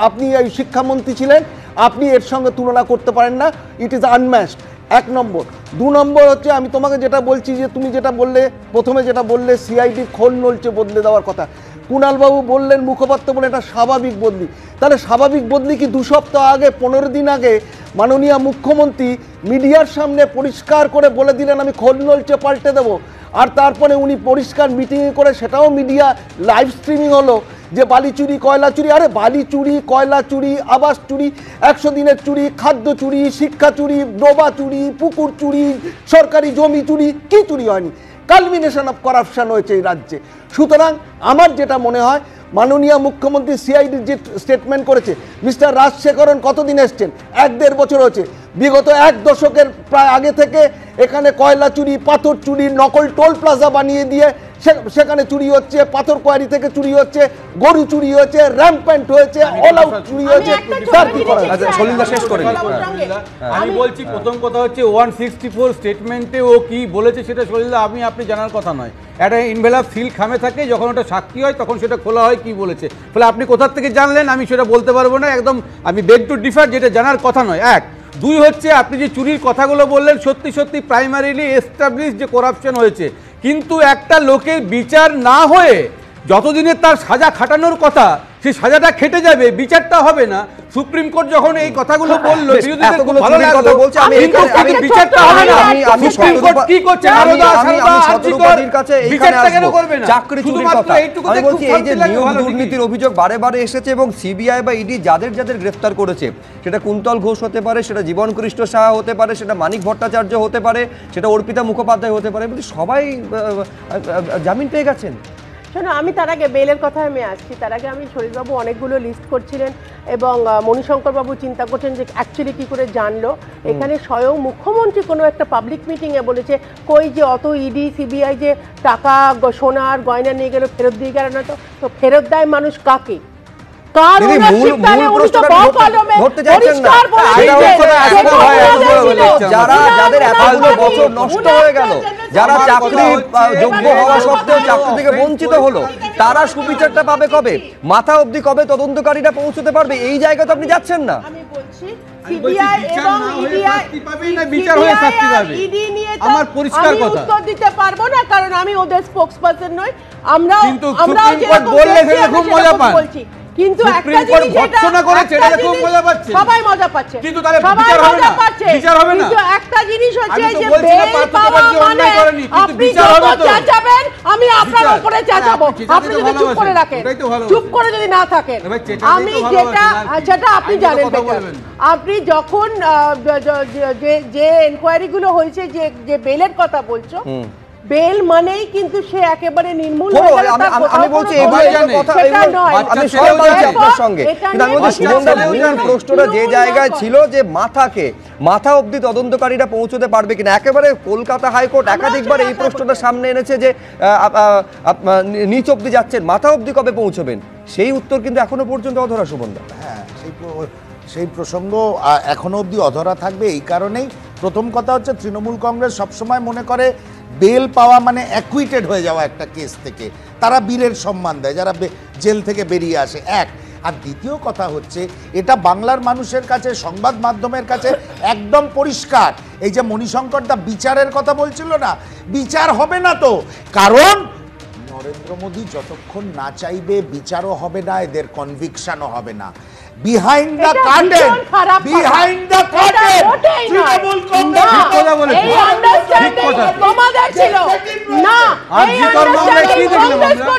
আপনি এই শিক্ষামন্ত্রী ছিলেন, আপনি এর সঙ্গে তুলনা করতে পারেন না, ইট ইজ আনম্যাচড। 1 নম্বর। 2 নম্বর হচ্ছে আমি তোমাকে যেটা বলছি যে তুমি যেটা বললে প্রথমে যেটা বললে সিআইডি খোল নলছে বদলে দেওয়ার কথা, কুণালবাবু বললেন, মুখপাত্র বলে এটা স্বাভাবিক বদলি। তাহলে স্বাভাবিক বদলি কি 2 সপ্তাহ আগে 15 দিন আগে মাননীয় মুখ্যমন্ত্রী মিডিয়ার সামনে পরিষ্কার করে বলে দিলেন আমি খোল নলছে পাল্টে দেবো, আর তারপরে উনি পরিষ্কার মিটিংয়ে করে সেটাও মিডিয়া লাইভ স্ট্রিমিং হলো যে বালি চুরি, কয়লা চুরি। আরে বালি চুরি, কয়লা চুরি, আবাস চুরি, 100 দিনের চুরি, খাদ্য চুরি, শিক্ষা চুরি, ডোবা চুরি, পুকুর চুরি, সরকারি জমি চুরি, কি চুরি হয়নি? কালমিনেশন অফ করাপশন হয়েছে এই রাজ্যে। সুতরাং আমার যেটা মনে হয়, মাননীয় মুখ্যমন্ত্রী সিআইডির যে স্টেটমেন্ট করেছে, মিস্টার রাজশেখরন কতদিন এসছেন? 1-1.5 বছর হয়েছে। বিগত 1 দশকের প্রায় আগে থেকে এখানে কয়লা চুরি, পাথর চুরি, নকল টোল প্লাজা বানিয়ে দিয়ে সেখানে চুরি হচ্ছে, পাথর কোয়ারি থেকে চুরি হচ্ছে, গরু চুরি হচ্ছে, র্যাম্প্যান্ট হয়েছে, অল আউট চুরি হয়েছে। আমি বলছি প্রথম কথা হচ্ছে 164 স্টেটমেন্টে ও কি বলেছে সেটা সলিলদা আপনি জানার কথা নয়। একটা ইনভেলাপ সিল খামে থাকে, যখন ওটা সাক্ষী হয় তখন সেটা খোলা হয় কি বলেছে। ফলে আপনি কোথা থেকে জানলেন আমি সেটা বলতে পারবো না, একদম আমি বেগ টু ডিফার, যেটা জানার কথা নয়। 1, 2 হচ্ছে আপনি যে চুরির কথাগুলো বললেন, সত্যি সত্যি প্রাইমারিলি এস্টাবলিশ যে করাপশন হয়েছে, কিন্তু একটা লোকের বিচার না হয়ে যতদিনে তার সাজা খাটানোর কথা সেই সাজাটা খেটে যাবে, বিচারটা হবে না। সুপ্রিম কোর্ট যখন এই কথাগুলো বললো বিরোধীদের খুব ভালো লাগলো, কিন্তু বিচারটা হবে না। সুপ্রিম কোর্ট কি করছে? বিচারটা কেন করবে না? শুধুমাত্র এইটুকুতে খুব দুর্নীতির অভিযোগ বারে বারে এসেছে এবং সিবিআই বা ইডি যাদের যাদের গ্রেফতার করেছে, সেটা কুন্তল ঘোষ হতে পারে, সেটা জীবন কৃষ্ণ সাহা হতে পারে, সেটা মানিক ভট্টাচার্য হতে পারে, সেটা অর্পিতা মুখোপাধ্যায় হতে পারে, সবাই জামিন পেয়ে গেছেন। শোনো, আমি তার আগে বেলের কথা আমি আসছি, তার আগে আমি শরীরবাবু অনেকগুলো লিস্ট করছিলেন এবং মণিশঙ্কর বাবু চিন্তা করছেন যে অ্যাকচুয়ালি কি করে জানলো। এখানে স্বয়ং মুখ্যমন্ত্রী কোনো একটা পাবলিক মিটিংয়ে বলেছে কই যে অত ইডি সিবিআই যে টাকা সোনার গয়না নিয়ে গেল ফেরত দিয়ে গেল না, তো ফেরত দেয় মানুষ কাকে? যাদের এতগুলো বছর নষ্ট হয়ে গেল, যারা চাকরি যোগ্য হওয়া সত্ত্বেও চাকরি থেকে বঞ্চিত হলো, তারা সুবিচারটা পাবে কবে? মাথা অবধি কবে তদন্তকারীরা পৌঁছতে পারবে? এই জায়গা তো আপনি যাচ্ছেন না। আমার পরিষ্কার কথা, উত্তর দিতে পারবো না কারণ আমি ওদের স্পোকসপারসন নই। আমরা বলছি কিন্তু একটা জিনিস ভর্ৎসনা করেছে, এটা খুব মজা পাচ্ছে, সবাই মজা পাচ্ছে, কিন্তু তাহলে বিচার হবে না, বিচার হবে না। কিন্তু একটা জিনিস হচ্ছে যে বেল পাওয়া মানে আপনি যত চাচাবেন আমি আপনার উপরে চাচাবো, আপনি যদি চুপ করে রাখেন, চুপ করে যদি না থাকেন। আমি যেটা আপনি জানেন, আপনি যখন যে এনকোয়ারি গুলো হয়েছে, যে বেলের কথা বলছো, বেল মানেই কিন্তু সে একেবারে নির্মূল হয়ে গেল। আমি বলছি সেটা নয়, আমি সহমত আপনার সঙ্গে, কিন্তু আমি বলছি সুমনদা মূল প্রশ্নটা যে জায়গায় ছিল যে মাথা অবধি তদন্তকারীরা পৌঁছতে পারবে কিনা। একেবারে কলকাতা হাইকোর্ট একাধিকবার এই প্রশ্নটা সামনে এনেছে যে নিচ অবধি যাচ্ছেন, মাথা অবধি কবে পৌঁছবেন? সেই উত্তর কিন্তু এখনো পর্যন্ত অধরা। সুমনদা, হ্যাঁ, সেই প্রসঙ্গ এখনো অবধি অধরা থাকবে। এই কারণেই প্রথম কথা হচ্ছে তৃণমূল কংগ্রেস সবসময় মনে করে বেল পাওয়া মানে অ্যাকুইটেড হয়ে যাওয়া একটা কেস থেকে, তারা বীরের সম্মান দেয় যারা জেল থেকে বেরিয়ে আসে, এক। আর দ্বিতীয় কথা হচ্ছে এটা বাংলার মানুষের কাছে, সংবাদ মাধ্যমের কাছে একদম পরিষ্কার। এই যে মণিশঙ্কর দা বিচারের কথা বলছিল না, বিচার হবে না তো, কারণ নরেন্দ্র মোদী যতক্ষণ না চাইবে বিচারও হবে না, এদের কনভিকশনও হবে না। Behind the curtain, behind the curtain, Trinamool Congress এই আন্ডারস্ট্যান্ডিং তোমাদের ছিল না। আরজিকর মামলায় কি দেখলাম আমরা?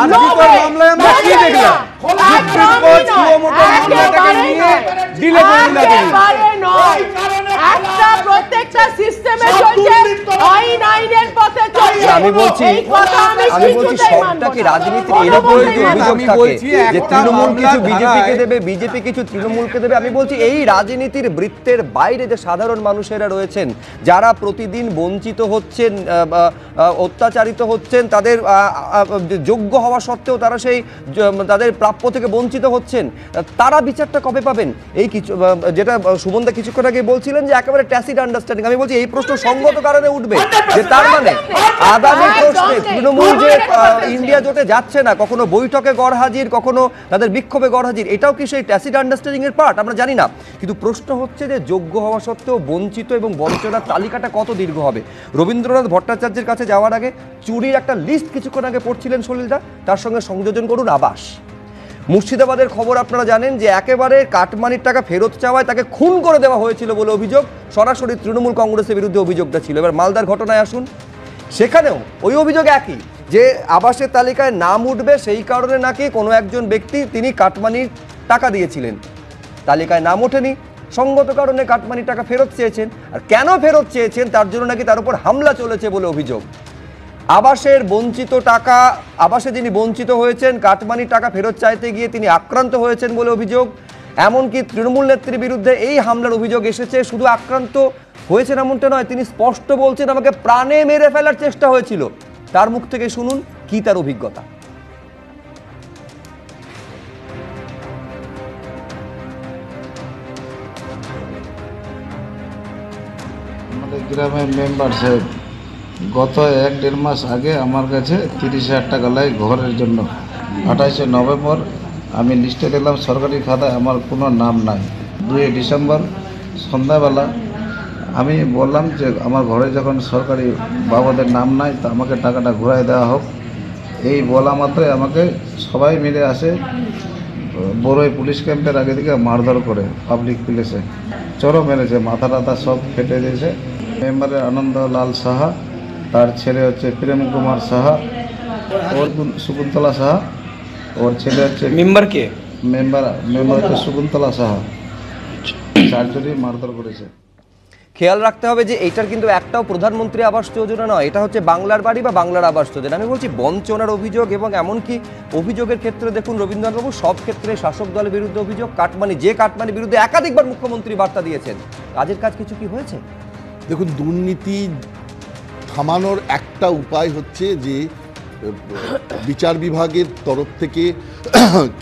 আরজিকর মামলায় আমরা কি দেখলাম? সুপ্রিম কোর্ট সুমোটো মামলাটাকে নিয়ে ডিলে করে দিল। একটা প্রত্যেকটা সিস্টেমে চলছে, আইনের পথে চলছে। আমি বলছি সবটা কি রাজনীতির এরকম অভিযোগ থাকে যে তৃণমূল কিছু বিজেপিকে দেবে, বিজেপি কিছু তৃণমূলকে দেবে? আমি বলছি এই রাজনীতির বৃত্তের বাইরে যে সাধারণ মানুষেরা রয়েছেন, যারা প্রতিদিন বঞ্চিত হচ্ছেন, অত্যাচারিত হচ্ছেন, তাদের যোগ্য হওয়া সত্ত্বেও তারা সেই তাদের প্রাপ্য থেকে বঞ্চিত হচ্ছেন, তারা বিচারটা কবে পাবেন? এই কিছু যেটা সুমনদা কিছুক্ষণ আগে বলছিলেন যে একেবারে ট্যাসিড আন্ডারস্ট্যান্ডিং, আমি বলছি এই প্রশ্ন সঙ্গত কারণে উঠবে যে তার মানে আগামী প্রশ্নে তৃণমূল যে ইন্ডিয়া জোটে যাচ্ছে না, কখনো বৈঠকে গড় হাজির, কখনো তাদের বিক্ষোভে গড় হাজির, এটাও কি সেই ট্যাসিড আন্ডারস্ট্যান্ডিং এর পার্ট? আমরা জানি না, কিন্তু প্রশ্ন হচ্ছে যে যোগ্য হওয়া সত্ত্বেও বঞ্চিত এবং বঞ্চনার তালিকাটা কত দীর্ঘ হবে? রবীন্দ্রনাথ ভট্টাচার্যের কাছে যাওয়ার আগে চুরির একটা লিস্ট কিছুক্ষণ আগে পড়ছিলেন সলিলদা, তার সঙ্গে সংযোজন করুন আবাস। মুর্শিদাবাদের খবর আপনারা জানেন যে একেবারে কাটমানির টাকা ফেরত চাওয়ায় তাকে খুন করে দেওয়া হয়েছিল বলে অভিযোগ, সরাসরি তৃণমূল কংগ্রেসের বিরুদ্ধে অভিযোগটা ছিল। এবার মালদার ঘটনায় আসুন, সেখানেও ওই অভিযোগ একই, যে আবাসের তালিকায় নাম উঠবে সেই কারণে নাকি কোনো একজন ব্যক্তি তিনি কাটমানির টাকা দিয়েছিলেন, তালিকায় নাম ওঠেনি, সঙ্গত কারণে কাটমানির টাকা ফেরত চেয়েছেন। আর কেন ফেরত চেয়েছেন তার জন্য নাকি তার উপর হামলা চলেছে বলে অভিযোগ। আবাসের বঞ্চিত টাকা, আবাসে যিনি বঞ্চিত হয়েছেন, কাটমানির টাকা ফেরত চাইতে গিয়ে তিনি আক্রান্ত হয়েছেন বলে অভিযোগ। এমনকি তৃণমূল নেত্রীর বিরুদ্ধে এই হামলার অভিযোগ এসেছে। শুধু আক্রান্ত হয়েছেন এমনটা নয়, তিনি স্পষ্ট বলছেন আমাকে প্রাণে মেরে ফেলার চেষ্টা হয়েছিল। তার মুখ থেকে শুনুন কি তার অভিজ্ঞতা। আমাদের গ্রামের মেম্বার সাহেব গত 1-1.5 মাস আগে আমার কাছে 30,000 টাকা লাগে ঘরের জন্য। 28শে নভেম্বর আমি লিস্টে দেখলাম সরকারি খাতায় আমার কোনো নাম নাই। 2 ডিসেম্বর সন্ধ্যাবেলা আমি বললাম যে আমার ঘরে যখন সরকারি বাবদের নাম নাই তো আমাকে টাকাটা ঘুরাই দেওয়া হোক। এই বলা মাত্রই আমাকে সবাই মিলে আসে বড়ই পুলিশ ক্যাম্পের আগে থেকে মারধর করে পাবলিক প্লেসে চড়ো মেরেছে, মাথা টাথা সব ফেটে দিয়েছে। মেম্বারের আনন্দলাল সাহা, তার ছেলে হচ্ছে প্রেম কুমার সাহা, ওর শকুন্তলা সাহা, ওর ছেলে হচ্ছে মেম্বার কে? মেম্বার হচ্ছে শকুন্তলা সাহা, চারজনই মারধর করেছে। খেয়াল রাখতে হবে যে এইটার কিন্তু একটাও প্রধানমন্ত্রী আবাস যোজনা নয়, এটা হচ্ছে বাংলার বাড়ি বা বাংলার আবাস যোজনা। আমি বলছি বঞ্চনার অভিযোগ, এবং এমনকি অভিযোগের ক্ষেত্রে দেখুন রবীন্দ্রনাথবাবু সব ক্ষেত্রে শাসক দলের বিরুদ্ধে অভিযোগ, কাটমানির বিরুদ্ধে একাধিকবার মুখ্যমন্ত্রী বার্তা দিয়েছেন। কাজের কাজ কিছু কি হয়েছে? দেখুন, দুর্নীতি থামানোর একটা উপায় হচ্ছে যে বিচার বিভাগের তরফ থেকে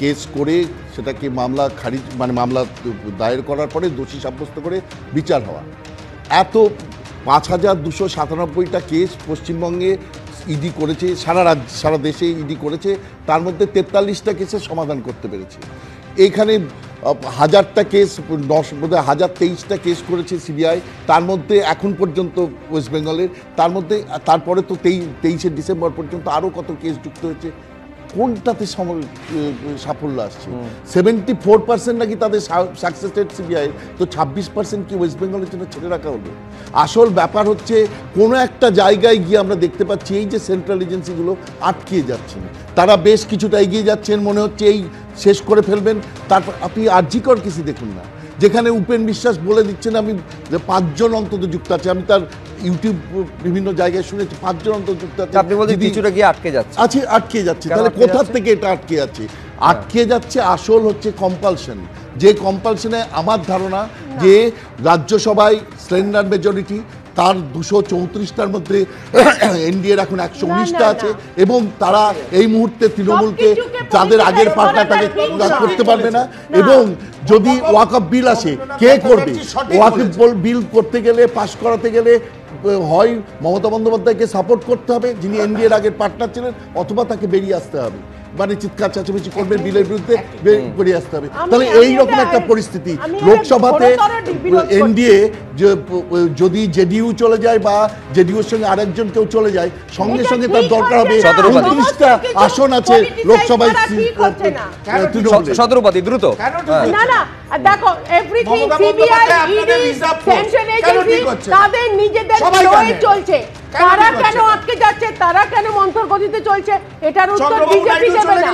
কেস করে সেটাকে মামলা খারিজ মামলা দায়ের করার পরে দোষী সাব্যস্ত করে বিচার হওয়া। এত 5297টা কেস পশ্চিমবঙ্গে ইডি করেছে, সারা দেশে ইডি করেছে, তার মধ্যে 43টা কেসের সমাধান করতে পেরেছে। এইখানে 1000টা কেস, 1023টা কেস করেছে সিবিআই, তার মধ্যে এখন পর্যন্ত ওয়েস্ট বেঙ্গলের, তার মধ্যে তারপরে তো 23শে ডিসেম্বর পর্যন্ত আরও কত কেস যুক্ত হয়েছে। কোনটাতে সাফল্য আসছে? 74% নাকি তাদের সাকসেস রেট সিবিআই, তো 26% কি ওয়েস্ট বেঙ্গলের জন্য ছেড়ে রাখা হলো? আসল ব্যাপার হচ্ছে কোনো একটা জায়গায় গিয়ে আমরা দেখতে পাচ্ছি এই যে সেন্ট্রাল এজেন্সিগুলো আটকে যাচ্ছেন, তারা বেশ কিছুটা এগিয়ে যাচ্ছেন, মনে হচ্ছে এই শেষ করে ফেলবেন। তারপর আপনি আরজিকর কেসে দেখুন না, যেখানে উপেন বিশ্বাস বলে দিচ্ছেন আমি 5 জন অন্তত যুক্ত আছে, আমি তার ইউটিউব বিভিন্ন জায়গায় শুনেছি 5 জন অন্তত যুক্ত আছে। আপনি বলছেন কিছুটা গিয়ে আটকে যাচ্ছে, আটকে যাচ্ছে, তাহলে কোথা থেকে এটা আটকে যাচ্ছে? আটকে যাচ্ছে আসল হচ্ছে কম্পালশন, যে কম্পালশনে আমার ধারণা যে রাজ্যসভায় স্লেন্ডার মেজরিটি, তার 234টার মধ্যে এনডিএর এখন 119টা আছে, এবং তারা এই মুহূর্তে তৃণমূলকে তাদের আগের পার্টনারটাকে করতে পারবে না। এবং যদি ওয়াকফ বিল আসে, কে করবে? ওয়াকফ বিল করতে গেলে, পাশ করাতে গেলে হয় মমতা বন্দ্যোপাধ্যায়কে সাপোর্ট করতে হবে, যিনি এনডিএর আগের পার্টনার ছিলেন, অথবা তাকে বেরিয়ে আসতে হবে, মানে চিৎকার চেঁচামেচি করবে, বিলের বিরুদ্ধে বেরিয়ে আসতে হবে। তাহলে এইরকম একটা পরিস্থিতি লোকসভাতে এনডিএ যদি জেডিইউ চলে যায় বা জেডিইউর সঙ্গে আরেকজন কেউ চলে যায়, সঙ্গে সঙ্গে তার দরকার হবে 29টা আসন আছে লোকসভায়। সদরপতি দ্রুত না না দেখো, everything CBI, ED, central agency তাদের নিজেদের ফ্লোয়ে চলছে। তারা কেন আটকে যাচ্ছে, তারা কেন মন্থর গতিতে চলছে, এটার উত্তর বিজেপি দেবে না।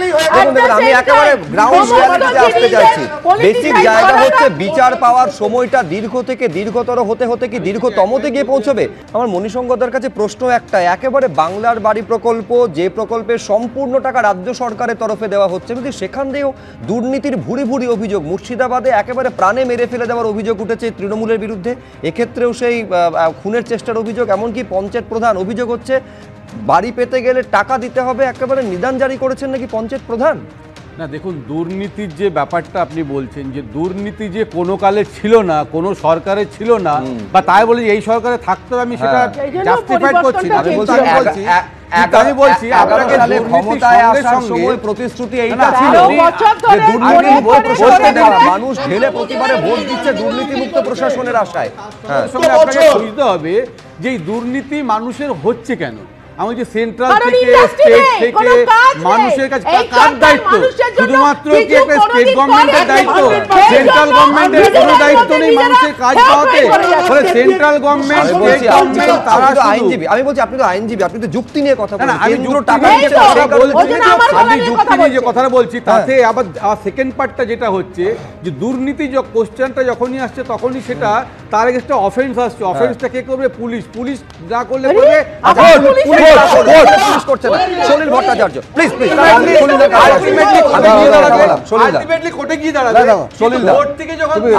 আমি একেবারে গ্রাউন্ড রিয়ালিটিতে আসতে যাচ্ছি। বেসিক জায়গা হচ্ছে বিচার পাওয়ার সময়টা দীর্ঘ থেকে দীর্ঘতর হতে হতে কি দীর্ঘতমতে গিয়ে পৌঁছবে। আমার মণিশঙ্করদার কাছে প্রশ্ন একটা, একেবারে বাংলার বাড়ি প্রকল্প, যে প্রকল্পের সম্পূর্ণ টাকা রাজ্য সরকারের তরফে দেওয়া হচ্ছে, কিন্তু সেখান দিয়েও দুর্নীতির ভুরি ভুরি অভিযোগ। মুর্শিদাবাদে একেবারে প্রাণে মেরে ফেলে দেওয়ার অভিযোগ উঠেছে তৃণমূলের বিরুদ্ধে, এক্ষেত্রেও সেই খুনের চেষ্টার অভিযোগ। এমনকি পঞ্চায়েত প্রধান অভিযোগ হচ্ছে বাড়ি পেতে গেলে টাকা দিতে হবে, একেবারে নিদান জারি করেছেন নাকি পঞ্চায়েত প্রধান। না দেখুন, দুর্নীতির যে ব্যাপারটা আপনি বলছেন, যে দুর্নীতি যে কোনো কালে ছিল না, কোনো সরকারের ছিল না, বা তাই বলে এই সরকারে থাকতে আমি সেটা জাস্টিফাইড করছি না। আমি বলছি আপনাকে ক্ষমতায় আসার সময় প্রতিশ্রুতি এইটা ছিল যে দুর্নীতি মুক্ত প্রশাসন দেওয়া, মানুষ ঢেলে প্রতিবারে ভোট দিচ্ছে দুর্নীতি মুক্ত প্রশাসনের আশায়। আপনাকে বুঝতে হবে যে এই দুর্নীতি মানুষের হচ্ছে কেন। আমি যে সেন্ট্রাল থেকে স্টেট থেকে মানুষের কাছে কার দায়িত্ব? শুধুমাত্র কি একটা স্টেট গভর্নমেন্টের দায়িত্ব? সেন্ট্রাল গভর্নমেন্টের কোনো দায়িত্ব নেই মানুষের কাজ পাওয়াতে? বলে সেন্ট্রাল গভর্নমেন্ট, স্টেট গভর্নমেন্ট তারা আইনজীবী। আমি বলছি আপনি তো আইনজীবী, আপনি তো যুক্তি নিয়ে কথা বলেন। আমি যুক্তি নিয়ে যে কথাটা বলছি, তাতে আবার সেকেন্ড পার্টটা যেটা হচ্ছে যে দুর্নীতি কোশ্চেনটা যখনই আসছে তখনই সেটা তার একটা অফেন্স আসছে। অফেন্সটা কে করবে? পুলিশ। পুলিশ যা করলে করবে। সলিল ভট্টাচার্য প্লিজ প্লিজ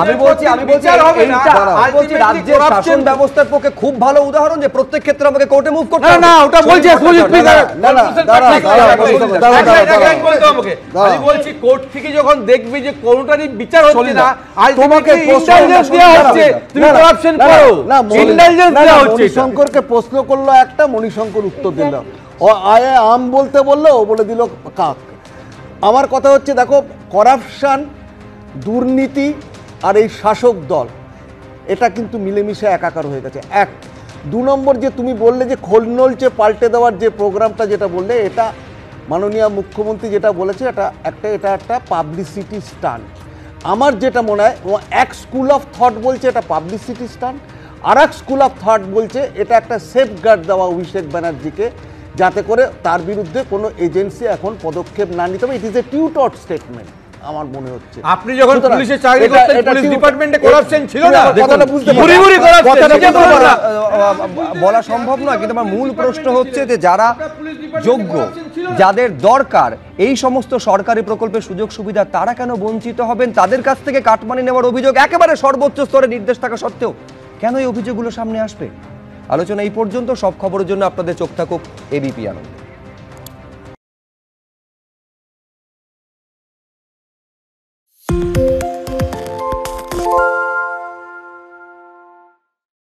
আমি বলছি রাজ্যের শাসন ব্যবস্থার পক্ষে খুব ভালো উদাহরণ যে প্রত্যেক ক্ষেত্রে আমাকে কোর্টে মুভ করতে হবে না। ওটা বলছি আমি বলছি কোর্ট থেকে যখন দেখবে যে কোনোটারই বিচার হচ্ছে না, তোমাকে ইন্টেলিজেন্স দেওয়া হচ্ছে, তুমি করাপশন করো, ইন্টেলিজেন্স দেওয়া হচ্ছে। মণিশঙ্করকে প্রশ্ন করলো একটা, মণিশঙ্কর উত্তর দিল, ও আয়ে আম বলতে বললো, ও বলে দিল কাক। আমার কথা হচ্ছে দেখো, করাপশন, দুর্নীতি আর এই শাসক দল, এটা কিন্তু মিলেমিশে একাকার হয়ে গেছে। এক, 2 নম্বর যে তুমি বললে যে খোলনলচে পাল্টে দেওয়ার যে প্রোগ্রামটা যেটা বললে, এটা মাননীয় মুখ্যমন্ত্রী যেটা বলেছে এটা একটা পাবলিসিটি স্টান্ট। আমার যেটা মনে হয়, এক স্কুল অফ থট বলছে এটা পাবলিসিটি স্টান্ট, আর এক স্কুল অফ থট বলছে এটা একটা সেফগার্ড দেওয়া অভিষেক ব্যানার্জিকে, যাতে করে তার বিরুদ্ধে কোনো এজেন্সি এখন পদক্ষেপ না নিতে হবে। It is a tutor statement আমার মনে হচ্ছে। আপনি যখন পুলিশে চাকরি করতেন, পুলিশ ডিপার্টমেন্টে করাপশন ছিল না? কথাটা বুঝতে বলা সম্ভব নয়, কিন্তু আমার মূল প্রশ্ন হচ্ছে যে যারা যোগ্য, যাদের দরকার এই সমস্ত সরকারি প্রকল্পের সুযোগ সুবিধা, তারা কেন বঞ্চিত হবেন? তাদের কাছ থেকে কাটমানি নেওয়ার অভিযোগ একেবারে সর্বোচ্চ স্তরে নির্দেশ থাকা সত্ত্বেও কেন এই অভিযোগগুলো সামনে আসবে? আলোচনা এই পর্যন্ত। সব খবরের জন্য আপনাদের চোখ থাকুক এবিপি আনন্দে।